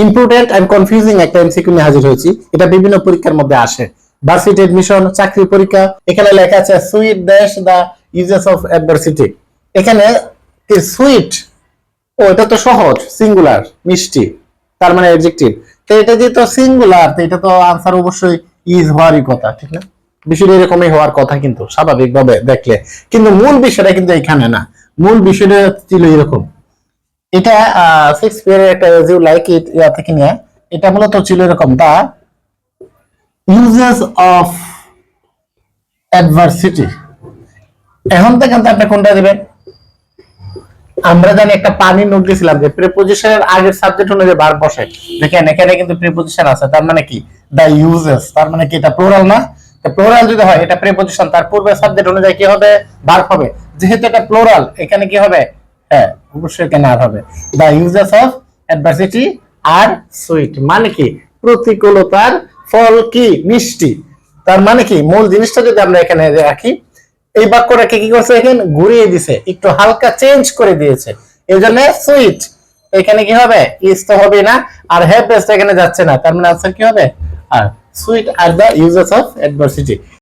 Important and confusing একটা MCQ নিয়ে হাজির হয়েছি। এটা বিভিন্ন পরীক্ষার মধ্যে আসে, ভার্সিটি এডমিশন, চাকরি পরীক্ষা। এখানে লেখা আছে sweet dash the uses of adversity. এখানে সুইট, ও এটা তো সহজ, সিঙ্গুলার, মিষ্টি, তার মানে অ্যাডজেক্টিভ। তো এটা যেহেতু সিঙ্গুলার, তো এটা তো আনসার অবশ্যই ইজ হওয়ারই কথা, ঠিক না? বিষয়টা এরকমই হওয়ার কথা কিন্তু স্বাভাবিকভাবে দেখলে, কিন্তু মূল বিষয়টা কিন্তু এখানে না। মূল বিষয়টা ছিল এরকম। এটা শেক্সপিয়ারের একটা এজ ইউ লাইক ইট ইয়া থেকে নিয়ে, এটা মূলত ছিল এরকম: দা ইউজেস অফ অ্যাডভার্সিটি। এখন থেকে আপনি কোনটা দিবেন? আমরা জানি একটা পানির নোট দিয়েছিলাম যে প্রিপোজিশনের আগের সাবজেক্ট অনুযায়ী ভার্ব বসায়। দেখেন এখানে কিন্তু প্রিপোজিশন আছে, তার মানে কি দা ইউজেস, তার মানে কি এটা প্লুরাল না? তো প্লুরাল যদি হয়, এটা প্রিপোজিশন, তার পূর্বে সাবজেক্ট অনুযায়ী কি হবে? ভার্ব হবে। যেহেতু এটা প্লুরাল, এখানে কি হবে? হ্যাঁ, অবশ্যই এখানে আর হবে। The uses of adversity are sweet, মানে কি প্রতিকূলতার ফল কি মিষ্টি। তার মানে কি মূল জিনিসটা যদি আমরা এখানে রাখি, এই বাক্যটাকে কি করছে, এখানে ঘুরিয়ে দিছে, একটু হালকা চেঞ্জ করে দিয়েছে, এই জন্য সুইট। এখানে কি হবে? ইজ তো হবে না, আর হ্যাপিনেস এখানে যাচ্ছে না, তার মানে আনসার কি হবে? Are sweet are the uses of adversity.